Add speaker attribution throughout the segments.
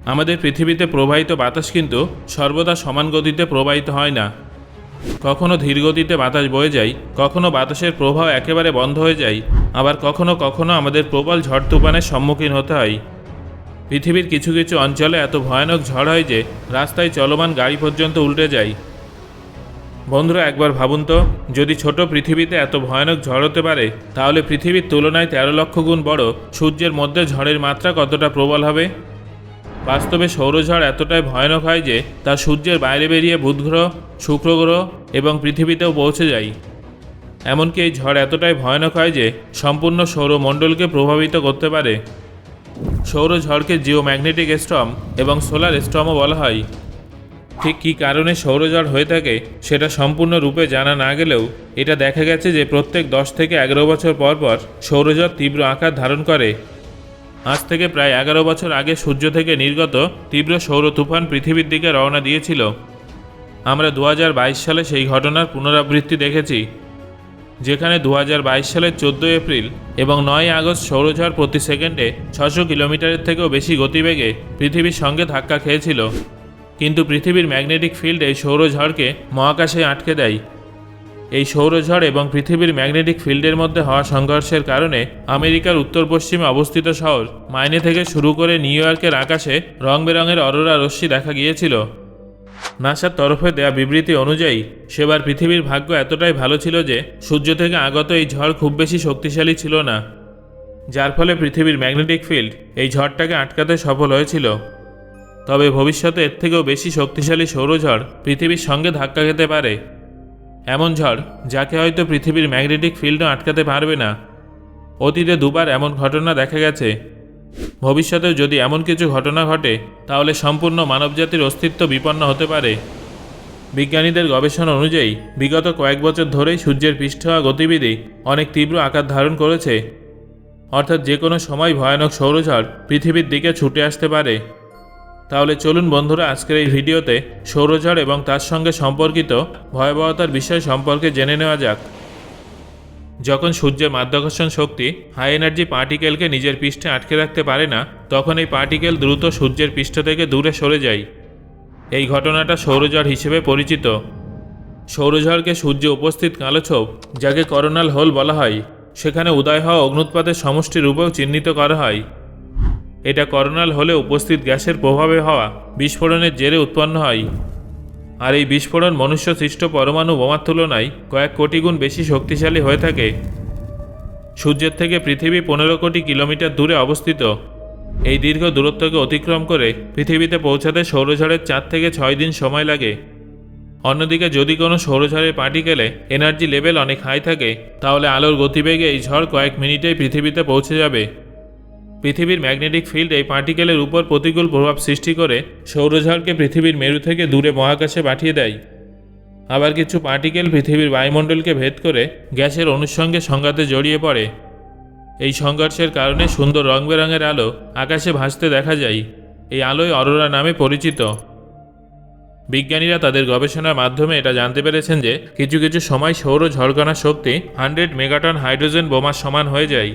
Speaker 1: আমাদের পৃথিবীতে প্রবাহিত বাতাস কিন্তু সর্বদা সমান গতিতে প্রবাহিত হয় না। কখনো ধীর গতিতে বাতাস বয়ে যায়, কখনো বাতাসের প্রবাহ একেবারে বন্ধ হয়ে যায়, আবার কখনো কখনো আমাদের প্রবল ঝড় তুফানের সম্মুখীন হতে হয়। পৃথিবীর কিছু কিছু অঞ্চলে এত ভয়ানক ঝড় হয় যে রাস্তায় চলমান গাড়ি পর্যন্ত উল্টে যায়। বন্ধুরা, একবার ভাবুন তো, যদি ছোট পৃথিবীতে এত ভয়ানক ঝড় হতে পারে, তাহলে পৃথিবীর তুলনায় 13 লক্ষ গুণ বড় সূর্যের মধ্যে ঝড়ের মাত্রা কতটা প্রবল হবে। বাস্তবে সৌরঝড় এতটাই ভয়ানক হয় যে তা সূর্যের বাইরে বেরিয়ে বুধ গ্রহ, শুক্র গ্রহ এবং পৃথিবীতেও পৌঁছে যায়। এমনকি এই ঝড় এতটাই ভয়ানক হয় যে সম্পূর্ণ সৌরমণ্ডলকে প্রভাবিত করতে পারে। সৌরঝড়কে জিওম্যাগনেটিক স্টর্ম এবং সোলার স্টর্মও বলা হয়। ঠিক কী কারণে সৌরঝড় হয়ে থাকে সেটা সম্পূর্ণরূপে জানা না গেলেও এটা দেখা গেছে যে প্রত্যেক 10 থেকে 11 বছর পর পর সৌরঝড় তীব্র আকার ধারণ করে। আজ থেকে প্রায় 11 বছর আগে সূর্য থেকে নির্গত তীব্র সৌর তুফান পৃথিবীর দিকে রওনা দিয়েছিল। আমরা 2022 সালে সেই ঘটনার পুনরাবৃত্তি দেখেছি, যেখানে 2022 সালের 14 এপ্রিল এবং 9 আগস্ট সৌরঝড় প্রতি সেকেন্ডে 600 কিলোমিটারের থেকেও বেশি গতিবেগে পৃথিবীর সঙ্গে ধাক্কা খেয়েছিল। কিন্তু পৃথিবীর ম্যাগনেটিক ফিল্ড এই সৌরঝড়কে মহাকাশে আটকে দেয়। এই সৌরঝড় এবং পৃথিবীর ম্যাগনেটিক ফিল্ডের মধ্যে হওয়া সংঘর্ষের কারণে আমেরিকার উত্তর পশ্চিমে অবস্থিত শহর মাইনে থেকে শুরু করে নিউ ইয়র্কের আকাশে রং বেরঙের অরোরা রশ্মি দেখা গিয়েছিল। নাসার তরফে দেয়া বিবৃতি অনুযায়ী সেবার পৃথিবীর ভাগ্য এতটাই ভালো ছিল যে সূর্য থেকে আগত এই ঝড় খুব বেশি শক্তিশালী ছিল না, যার ফলে পৃথিবীর ম্যাগনেটিক ফিল্ড এই ঝড়টাকে আটকাতে সফল হয়েছিল। তবে ভবিষ্যতে এর থেকেও বেশি শক্তিশালী সৌরঝড় পৃথিবীর সঙ্গে ধাক্কা খেতে পারে। এমন ঝড় যাকে হয়তো পৃথিবীর ম্যাগনেটিক ফিল্ডও আটকাতে পারবে না। অতীতে দুবার এমন ঘটনা দেখা গেছে। ভবিষ্যতেও যদি এমন কিছু ঘটনা ঘটে তাহলে সম্পূর্ণ মানবজাতির অস্তিত্ব বিপন্ন হতে পারে। বিজ্ঞানীদের গবেষণা অনুযায়ী বিগত কয়েক বছর ধরেই সূর্যের পৃষ্ঠ হওয়া গতিবিধি অনেক তীব্র আকার ধারণ করেছে। অর্থাৎ যে কোনো সময় ভয়ানক সৌরঝড় পৃথিবীর দিকে ছুটে আসতে পারে। তাহলে চলুন বন্ধুরা, আজকের এই ভিডিওতে সৌরঝড় এবং তার সঙ্গে সম্পর্কিত ভয়াবহতার বিষয় সম্পর্কে জেনে নেওয়া যাক। যখন সূর্যের মাধ্যাকর্ষণ শক্তি হাই এনার্জি পার্টিকেলকে নিজের পৃষ্ঠে আটকে রাখতে পারে না, তখন এই পার্টিকেল দ্রুত সূর্যের পৃষ্ঠ থেকে দূরে সরে যায়। এই ঘটনাটা সৌরঝড় হিসেবে পরিচিত। সৌরঝড়কে সূর্যে উপস্থিত কালো ছোপ, যাকে করোনাল হোল বলা হয়, সেখানে উদয় হওয়া অগ্নুৎপাতের সমষ্টি রূপেও চিহ্নিত করা হয়। এটা করোনাল হোলে উপস্থিত গ্যাসের প্রভাবে হওয়া বিস্ফোরণের জেরে উৎপন্ন হয়। আর এই বিস্ফোরণ মনুষ্য সৃষ্ট পরমাণু বোমার তুলনায় কয়েক কোটি গুণ বেশি শক্তিশালী হয়ে থাকে। সূর্যের থেকে পৃথিবী 15 কোটি কিলোমিটার দূরে অবস্থিত। এই দীর্ঘ দূরত্বকে অতিক্রম করে পৃথিবীতে পৌঁছাতে সৌরঝড়ের 4 থেকে 6 দিন সময় লাগে। অন্যদিকে যদি কোনো সৌরঝড়ের পার্টিকেলে এনার্জি লেভেল অনেক হাই থাকে, তাহলে আলোর গতিবেগে এই ঝড় কয়েক মিনিটেই পৃথিবীতে পৌঁছে যাবে। পৃথিবীর ম্যাগনেটিক ফিল্ড এই পার্টিকেলের উপর প্রতিকূল প্রভাব সৃষ্টি করে সৌরঝড়কে পৃথিবীর মেরু থেকে দূরে মহাকাশে পাঠিয়ে দেয়। আবার কিছু পার্টিকেল পৃথিবীর বায়ুমণ্ডলকে ভেদ করে গ্যাসের অণুর সঙ্গে সংঘাতে জড়িয়ে পড়ে। এই সংঘর্ষের কারণে সুন্দর রং বেরঙের আলো আকাশে ভাসতে দেখা যায়। এই আলোয় অরোরা নামে পরিচিত। বিজ্ঞানীরা তাদের গবেষণার মাধ্যমে এটা জানতে পেরেছেন যে কিছু কিছু সময় সৌর ঝড়কণার শক্তি 100 মেগাটন হাইড্রোজেন বোমার সমান হয়ে যায়।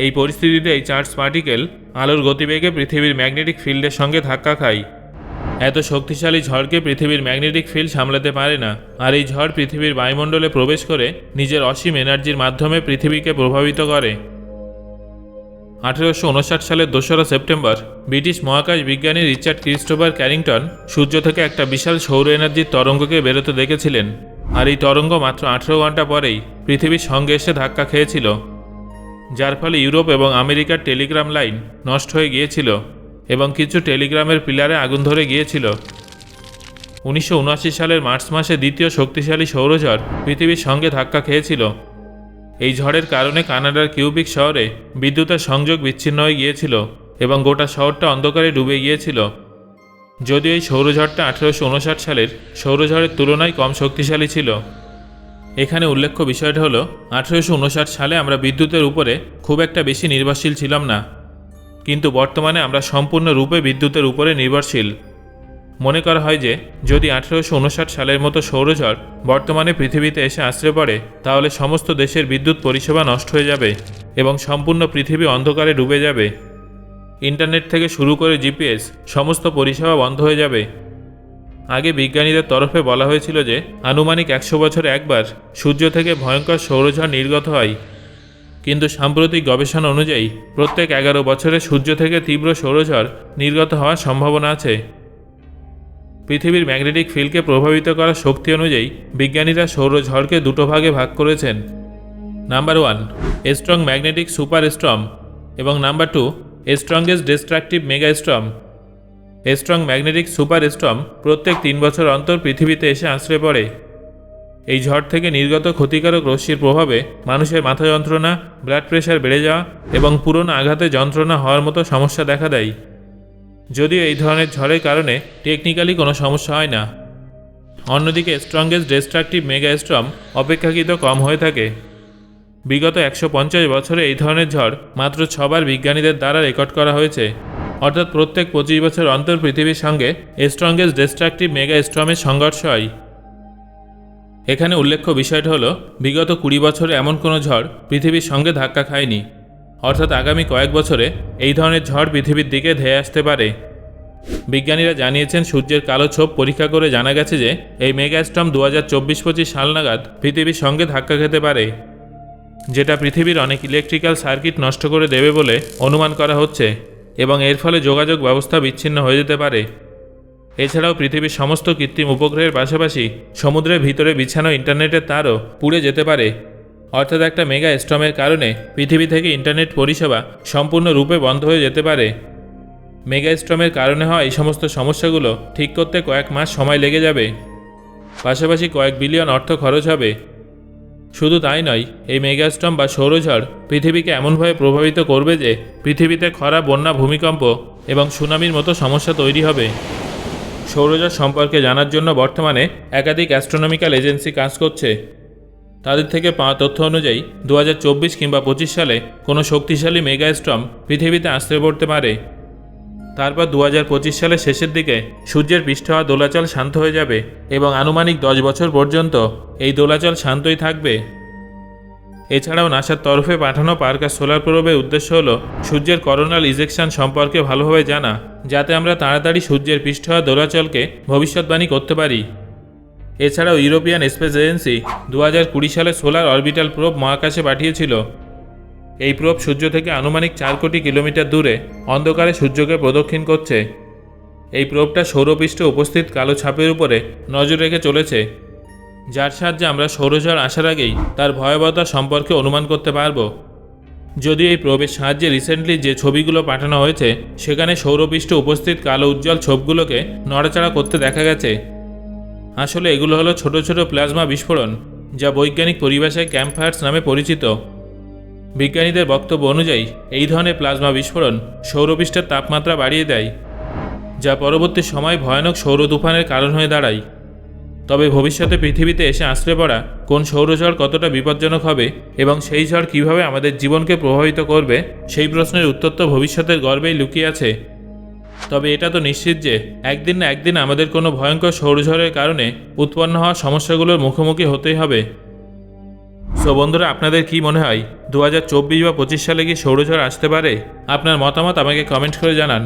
Speaker 1: এই পরিস্থিতিতে এই চার্জ পার্টিকেল আলোর গতিবেগে পৃথিবীর ম্যাগনেটিক ফিল্ডের সঙ্গে ধাক্কা খায়। এত শক্তিশালী ঝড়কে পৃথিবীর ম্যাগনেটিক ফিল্ড সামলাতে পারে না, আর এই ঝড় পৃথিবীর বায়ুমণ্ডলে প্রবেশ করে নিজের অসীম এনার্জির মাধ্যমে পৃথিবীকে প্রভাবিত করে। 1859 সালের 2রা সেপ্টেম্বর ব্রিটিশ মহাকাশ বিজ্ঞানী রিচার্ড ক্রিস্টোফার ক্যারিংটন সূর্য থেকে একটা বিশাল সৌর এনার্জির তরঙ্গকে বেরোতে দেখেছিলেন। আর এই তরঙ্গ মাত্র 18 ঘন্টা পরেই পৃথিবীর সঙ্গে এসে ধাক্কা খেয়েছিল, যার ফলে ইউরোপ এবং আমেরিকার টেলিগ্রাম লাইন নষ্ট হয়ে গিয়েছিল এবং কিছু টেলিগ্রামের পিলারে আগুন ধরে গিয়েছিল। 1979 সালের মার্চ মাসে দ্বিতীয় শক্তিশালী সৌরঝড় পৃথিবীর সঙ্গে ধাক্কা খেয়েছিল। এই ঝড়ের কারণে কানাডার কিউবিক শহরে বিদ্যুতের সংযোগ বিচ্ছিন্ন হয়ে গিয়েছিল এবং গোটা শহরটা অন্ধকারে ডুবে গিয়েছিল। যদিও এই সৌরঝড়টা 1859 সালের সৌরঝড়ের তুলনায় কম শক্তিশালী ছিল। এখানে উল্লেখ্য বিষয়টা হলো 1859 সালে আমরা বিদ্যুতের উপরে খুব একটা বেশি নির্ভরশীল ছিলাম না, কিন্তু বর্তমানে আমরা সম্পূর্ণরূপে বিদ্যুতের উপরে নির্ভরশীল। মনে করা হয় যে যদি 1859 সালের মতো সৌরঝড় বর্তমানে পৃথিবীতে এসে আছড়ে পড়ে, তাহলে সমস্ত দেশের বিদ্যুৎ পরিষেবা নষ্ট হয়ে যাবে এবং সম্পূর্ণ পৃথিবী অন্ধকারে ডুবে যাবে। ইন্টারনেট থেকে শুরু করে জিপিএস সমস্ত পরিষেবা বন্ধ হয়ে যাবে। আগে বিজ্ঞানীদের তরফে বলা হয়েছিল যে আনুমানিক 100 বছরে একবার সূর্য থেকে ভয়ঙ্কর সৌরঝড় নির্গত হয়, কিন্তু সাম্প্রতিক গবেষণা অনুযায়ী প্রত্যেক 11 বছরে সূর্য থেকে তীব্র সৌরঝড় নির্গত হওয়ার সম্ভাবনা আছে। পৃথিবীর ম্যাগনেটিক ফিল্ডকে প্রভাবিত করার শক্তি অনুযায়ী বিজ্ঞানীরা সৌরঝড়কে দুটো ভাগে ভাগ করেছেন। Number 1 strong magnetic super storm এবং number 2 strongest destructive mega storm. Strong magnetic super storm প্রত্যেক 3 বছর অন্তর পৃথিবীতে এসে আছড়ে পড়ে। এই ঝড় থেকে নির্গত ক্ষতিকারক রশ্মির প্রভাবে মানুষের মাথা যন্ত্রণা, ব্লাড প্রেশার বেড়ে যাওয়া এবং পুরনো আঘাতে যন্ত্রণা হওয়ার মতো সমস্যা দেখা দেয়। যদিও এই ধরনের ঝড়ের কারণে টেকনিক্যালি কোনো সমস্যা হয় না। অন্যদিকে স্ট্রংগেস্ট ডিস্ট্রাকটিভ মেগা স্টর্ম অপেক্ষাকৃত কম হয়ে থাকে। বিগত 150 বছরে এই ধরনের ঝড় মাত্র 6 বার বিজ্ঞানীদের দ্বারা রেকর্ড করা হয়েছে, অর্থাৎ প্রত্যেক 25 বছর অন্তর পৃথিবীর সঙ্গে স্ট্রংগেস্ট ডিস্ট্রাকটিভ মেগা স্টর্মের সংঘর্ষ হয়। এখানে উল্লেখ্য বিষয়টা হলো, বিগত 20 বছরে এমন কোনো ঝড় পৃথিবীর সঙ্গে ধাক্কা খায়নি, অর্থাৎ আগামী কয়েক বছরে এই ধরনের ঝড় পৃথিবীর দিকে ধেয়ে আসতে পারে। বিজ্ঞানীরা জানিয়েছেন, সূর্যের কালো ছোপ পরীক্ষা করে জানা গেছে যে এই মেগা স্টর্ম 2024-25 সাল নাগাদ পৃথিবীর সঙ্গে ধাক্কা খেতে পারে, যেটা পৃথিবীর অনেক ইলেকট্রিক্যাল সার্কিট নষ্ট করে দেবে বলে অনুমান করা হচ্ছে এবং এর ফলে যোগাযোগ ব্যবস্থা বিচ্ছিন্ন হয়ে যেতে পারে। এছাড়াও পৃথিবীর সমস্ত কৃত্রিম উপগ্রহের পাশাপাশি সমুদ্রের ভিতরে বিছানো ইন্টারনেটের তারও পুড়ে যেতে পারে, অর্থাৎ একটা মেগা স্টর্মের কারণে পৃথিবী থেকে ইন্টারনেট পরিষেবা সম্পূর্ণরূপে বন্ধ হয়ে যেতে পারে। মেগা স্টর্মের কারণে হওয়া এই সমস্ত সমস্যাগুলো ঠিক করতে কয়েক মাস সময় লেগে যাবে, পাশাপাশি কয়েক বিলিয়ন অর্থ খরচ হবে। শুধু তাই নয়, এই মেগা স্টর্ম বা সৌরঝড় পৃথিবীকে এমনভাবে প্রভাবিত করবে যে পৃথিবীতে খরা, বন্যা, ভূমিকম্প এবং সুনামির মতো সমস্যা তৈরি হবে। সৌরঝড় সম্পর্কে জানার জন্য বর্তমানে একাধিক অ্যাস্ট্রোনমিক্যাল এজেন্সি কাজ করছে। তাদের থেকে পাওয়া তথ্য অনুযায়ী 2024 কিংবা 25 সালে কোনো শক্তিশালী মেগা স্টর্ম পৃথিবীতে আছড়ে পড়তে পারে। তারপর 2025 সালের শেষের দিকে সূর্যের পৃষ্ঠ হওয়া দোলাচল শান্ত হয়ে যাবে এবং আনুমানিক 10 বছর পর্যন্ত এই দোলাচল শান্তই থাকবে। এছাড়াও নাসার তরফে পাঠানো পার্কার সোলার প্রোবের উদ্দেশ্য হল সূর্যের করোনাল ইজেকশন সম্পর্কে ভালোভাবে জানা, যাতে আমরা তাড়াতাড়ি সূর্যের পৃষ্ঠ হওয়া দোলাচলকে ভবিষ্যৎবাণী করতে পারি। এছাড়াও ইউরোপিয়ান স্পেস এজেন্সি 2020 সালে সোলার অরবিটাল প্রোব মহাকাশে পাঠিয়েছিল। এই প্রোব সূর্য থেকে আনুমানিক 4 কোটি কিলোমিটার দূরে অন্ধকারে সূর্যকে প্রদক্ষিণ করছে। এই প্রোবটা সৌরপৃষ্ঠে উপস্থিত কালো ছাপের উপরে নজর রেখে চলেছে, যার সাহায্যে আমরা সৌরঝড় আসার আগেই তার ভয়াবহতা সম্পর্কে অনুমান করতে পারব। যদিও এই প্রোবের সাহায্যে রিসেন্টলি যে ছবিগুলো পাঠানো হয়েছে সেখানে সৌরপৃষ্ঠে উপস্থিত কালো উজ্জ্বল ছোপগুলোকে নড়াচড়া করতে দেখা গেছে। আসলে এগুলো হলো ছোট ছোট প্লাজমা বিস্ফোরণ, যা বৈজ্ঞানিক পরিভাষায় ক্যাম্পফায়ার্স নামে পরিচিত। বিজ্ঞানীদের বক্তব্য অনুযায়ী এই ধরনের প্লাজমা বিস্ফোরণ সৌরপৃষ্ঠের তাপমাত্রা বাড়িয়ে দেয়, যা পরবর্তী সময় ভয়ানক সৌর তুফানের কারণ হয়ে দাঁড়ায়। তবে ভবিষ্যতে পৃথিবীতে এসে আছড়ে পড়া কোন সৌরঝড় কতটা বিপজ্জনক হবে এবং সেই ঝড় কীভাবে আমাদের জীবনকে প্রভাবিত করবে, সেই প্রশ্নের উত্তর তো ভবিষ্যতের গর্ভেই লুকিয়ে আছে। তবে এটা তো নিশ্চিত যে একদিন না একদিন আমাদের কোনো ভয়ঙ্কর সৌরঝড়ের কারণে উৎপন্ন হওয়া সমস্যাগুলোর মুখোমুখি হতেই হবে। সো বন্ধুরা, আপনাদের কি মনে হয় 2024 বা 25 সালে কি সৌরঝড় আসতে পারে? আপনার মতামত আমাকে কমেন্ট করে জানান।